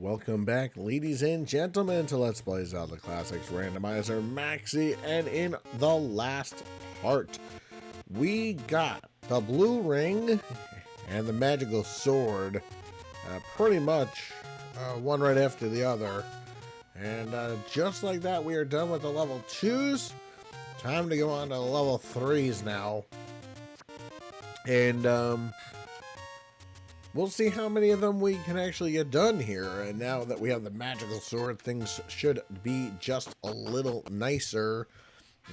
Welcome back, ladies and gentlemen, to Let's Play Zelda Classics Randomizer Maxi. And in the last part, we got the blue ring and the magical sword, pretty much one right after the other. And just like that, we are done with the level 2s. Time to go on to level 3s now. And we'll see how many of them we can actually get done here. And now that we have the magical sword, things should be just a little nicer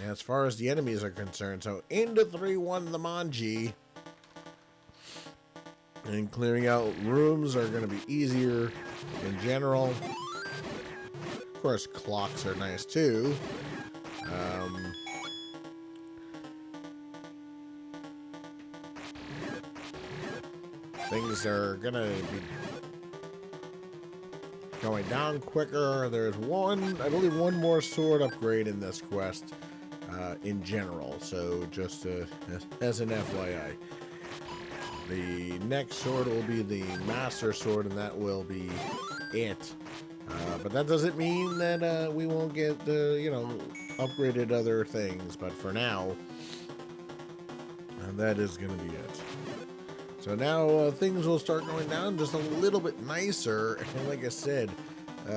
as far as the enemies are concerned. So into 3-1 the Manji. And clearing out rooms are going to be easier in general. Of course, clocks are nice too. Things are gonna be going down quicker. There's I believe one more sword upgrade in this quest in general. So just as an FYI, the next sword will be the Master Sword, and that will be it. But that doesn't mean that we won't get upgraded other things. But for now, that is gonna be it. So now things will start going down just a little bit nicer, and like I said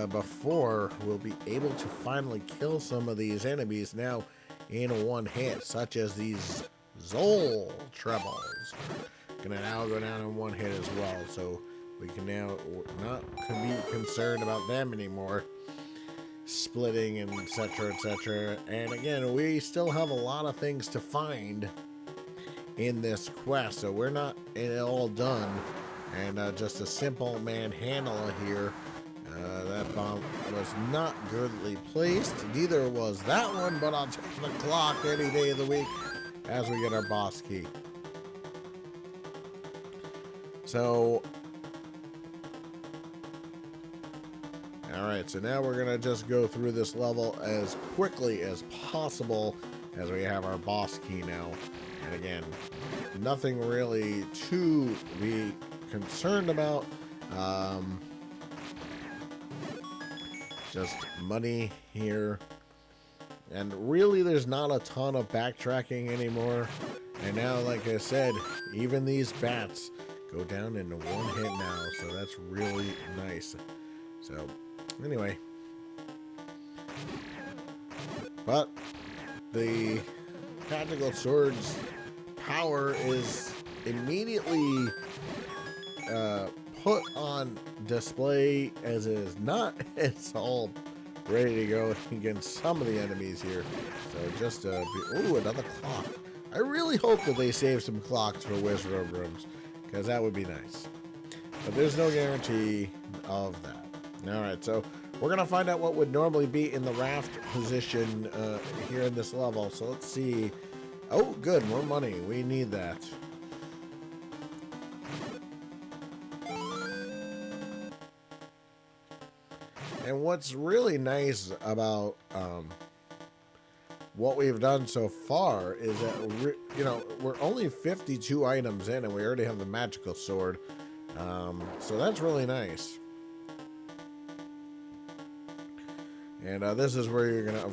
before, we'll be able to finally kill some of these enemies now in one hit, such as these Zol trebles. Gonna now go down in one hit as well, so we can now not be concerned about them anymore, splitting and etc, etc. And again, we still have a lot of things to find in this quest, so we're not all done. And just a simple manhandle here. That bomb was not goodly placed, neither was that one, but I'll take the clock any day of the week as we get our boss key. So alright, so now we're gonna just go through this level as quickly as possible as we have our boss key now. And again, nothing really to be concerned about. Just money here. And really, there's not a ton of backtracking anymore. And now, like I said, even these bats go down into one hit now. So that's really nice. So, anyway. But the magical sword's power is immediately put on display, as it is not. It's all ready to go against some of the enemies here. So just ooh, another clock. I really hope that they save some clocks for Wizard of Rooms, because that would be nice. But there's no guarantee of that. Alright, so we're going to find out what would normally be in the raft position here in this level. So let's see. Oh, good. More money. We need that. And what's really nice about what we've done so far is that, we're only 52 items in, and we already have the magical sword. So that's really nice. And this is where you're going to,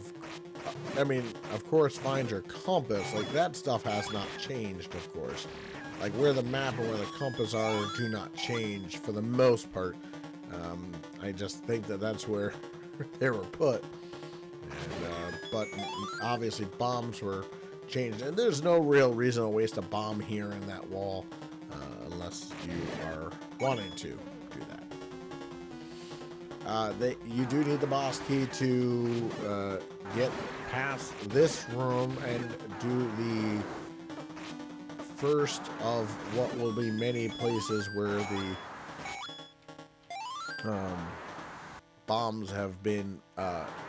of course, find your compass. Like, that stuff has not changed, of course. Like, where the map and where the compass are do not change for the most part. I just think that that's where they were put. And, but obviously bombs were changed. And there's no real reason to waste a bomb here in that wall unless you are wanting to do that. You do need the boss key to get past this room and do the first of what will be many places where the bombs have been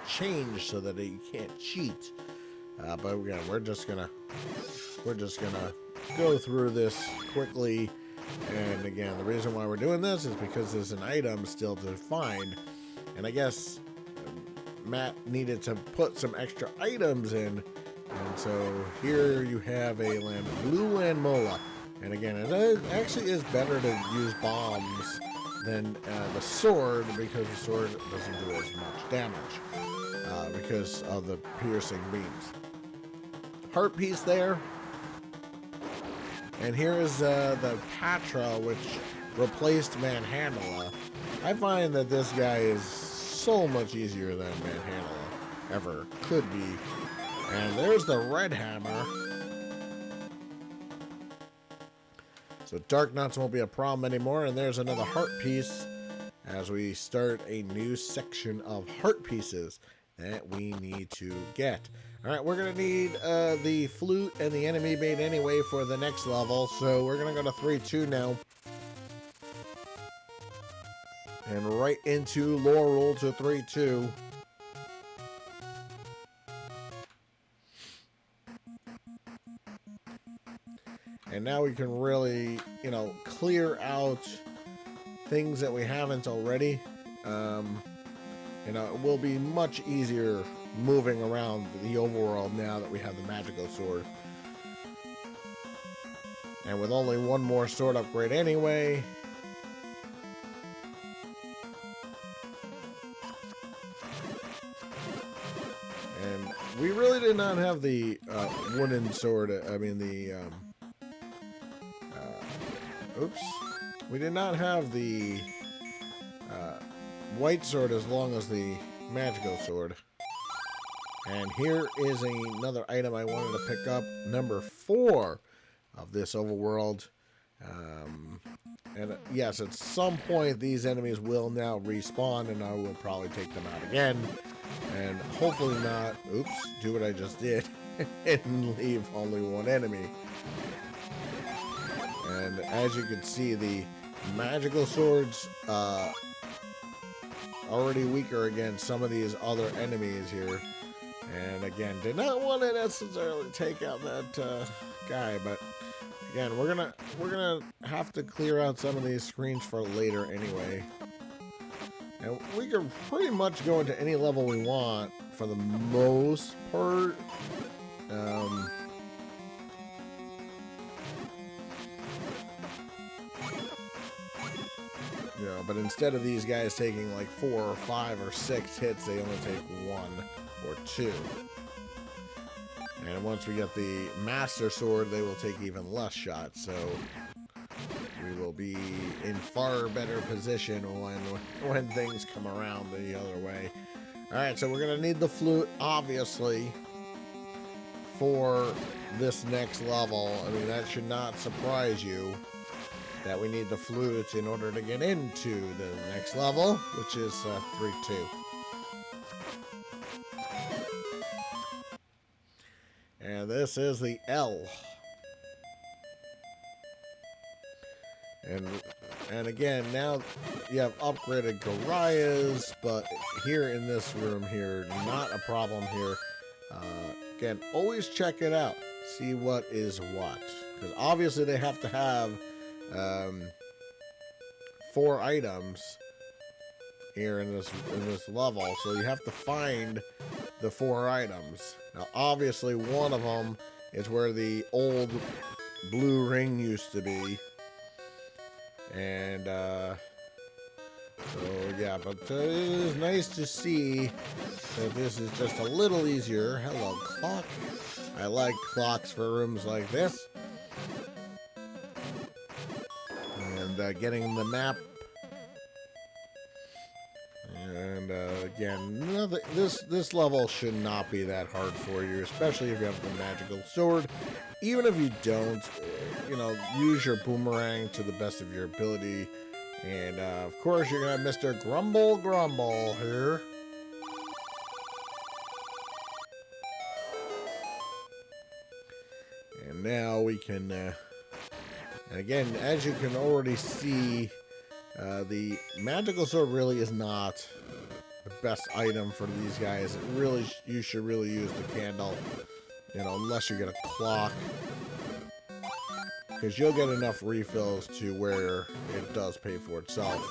changed so that you can't cheat. But again, we're just gonna go through this quickly. And again, the reason why we're doing this is because there's an item still to find. And I guess Matt needed to put some extra items in. And so here you have a blue Landmola. And again, it actually is better to use bombs than the sword, because the sword doesn't do as much damage because of the piercing beams. Heart piece there. And here is the Patra, which replaced Manhandla. I find that this guy is so much easier than Manhandla ever could be. And there's the Red Hammer. So Dark Nuts won't be a problem anymore. And there's another heart piece as we start a new section of heart pieces that we need to get. All right, we're going to need the flute and the enemy bait anyway for the next level. So we're going to go to 3-2 now. And right into Laurel to 3-2. And now we can really, you know, clear out things that we haven't already. You know, it will be much easier moving around the overworld now that we have the magical sword. And with only one more sword upgrade anyway. And we really did not have the wooden sword, I mean the, oops. We did not have the white sword as long as the magical sword. And here is another item I wanted to pick up, number 4 of this overworld. And yes, at some point these enemies will now respawn, and I will probably take them out again. And hopefully not, oops, do what I just did and leave only one enemy. And as you can see, the magical swords already weaker against some of these other enemies here. And again, did not want to necessarily take out that guy, but again, we're gonna have to clear out some of these screens for later anyway. And we can pretty much go into any level we want for the most part. You know, but instead of these guys taking like 4 or 5 or 6 hits, they only take 1 or 2. And once we get the Master Sword, they will take even less shots. So we will be in far better position when things come around the other way. All right, so we're gonna need the flute, obviously, for this next level. I mean, that should not surprise you that we need the flute in order to get into the next level, which is 3-2. And this is the L. And again, now you have upgraded Gorias, but here in this room here, not a problem here. Again, always check it out. See what is what. Because obviously they have to have 4 items here in this level, so you have to find the 4 items. Now, obviously, one of them is where the old blue ring used to be, and so yeah. But it is nice to see that this is just a little easier. Hello, clock. I like clocks for rooms like this. And getting the map. And again, this level should not be that hard for you, especially if you have the magical sword. Even if you don't, you know, use your boomerang to the best of your ability. And of course, you're gonna have Mr. Grumble here. And now we can, and again, as you can already see, the magical sword really is not the best item for these guys. It really, you should really use the candle, you know, unless you get a clock, because you'll get enough refills to where it does pay for itself.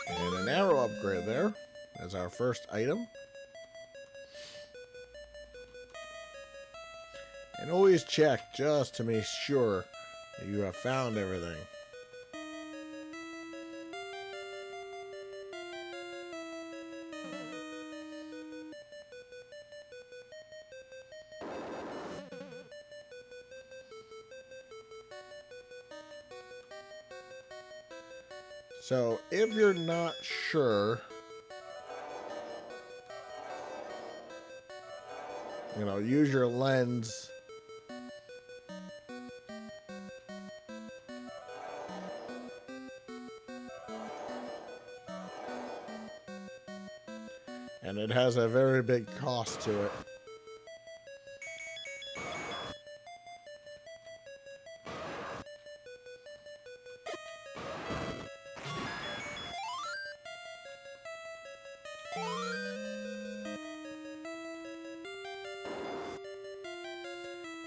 And an arrow upgrade there as our first item. And always check just to make sure that you have found everything. So, if you're not sure, you know, use your lens. And it has a very big cost to it.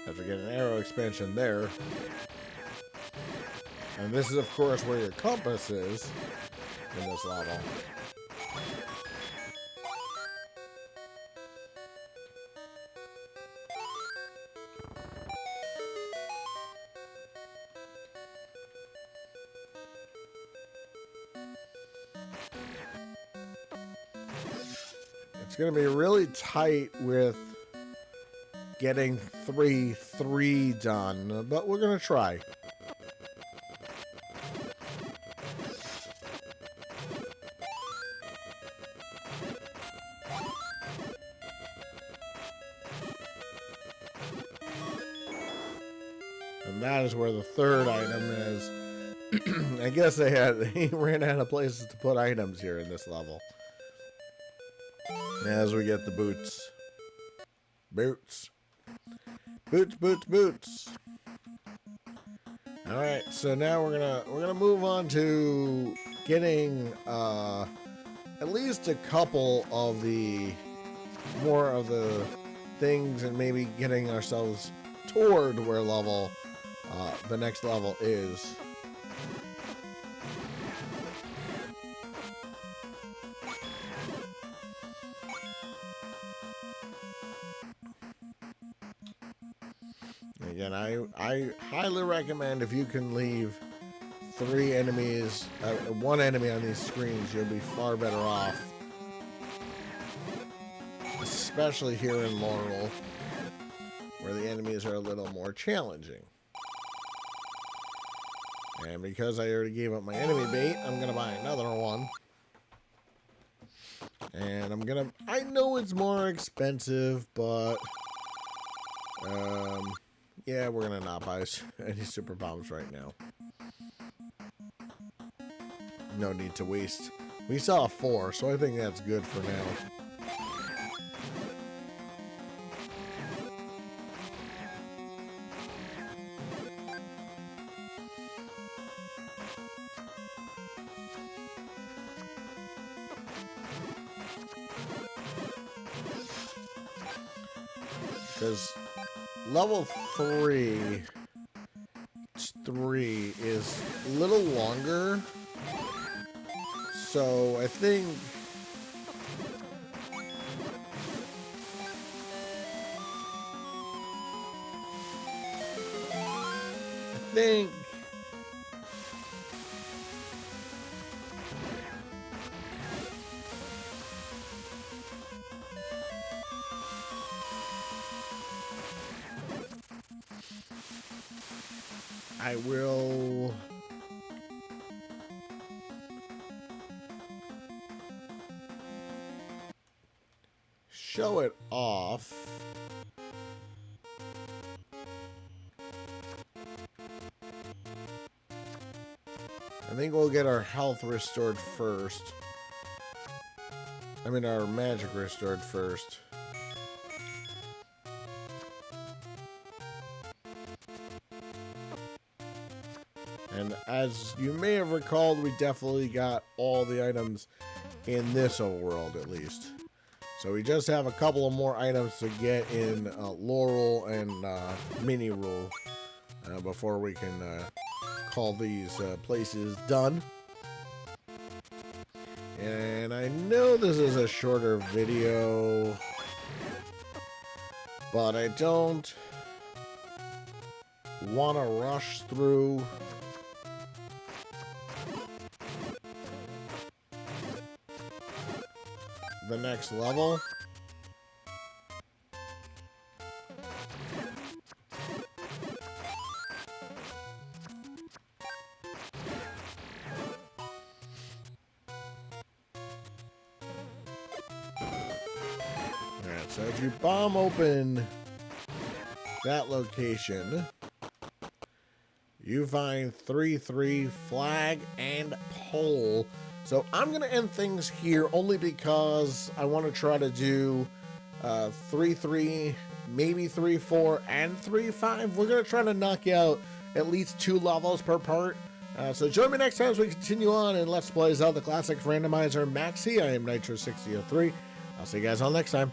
After getting an arrow expansion there. And this is, of course, where your compass is in this level. It's going to be really tight with getting 3 done, but we're going to try. And that is where the third item is. I guess they ran out of places to put items here in this level. As we get the boots. Boots. Boots, boots, boots. Alright, so now we're gonna move on to getting at least a couple of the more of the things and maybe getting ourselves toward where level the next level is. Again, I highly recommend if you can leave 3 enemies, 1 enemy on these screens, you'll be far better off. Especially here in Laurel, where the enemies are a little more challenging. And because I already gave up my enemy bait, I'm going to buy another one. And I know it's more expensive, but yeah, we're going to not buy any super bombs right now. No need to waste. We saw 4, so I think that's good for now. Because level 3 is a little longer. So I think I will show it off. I think we'll get our health restored first. I mean, our magic restored first. And as you may have recalled, we definitely got all the items in this world, at least. So we just have a couple of more items to get in Laurel and Mini Rule before we can call these places done. And I know this is a shorter video, but I don't want to rush through the next level. Alright, so if you bomb open that location, you find 3-3 flag and pole. So I'm going to end things here only because I want to try to do 3-3, maybe 3-4, and 3-5. We're going to try to knock out at least 2 levels per part. So join me next time as we continue on in Let's Play Zelda Classics Randomizer Maxi. I am Nitro6003. I'll see you guys all next time.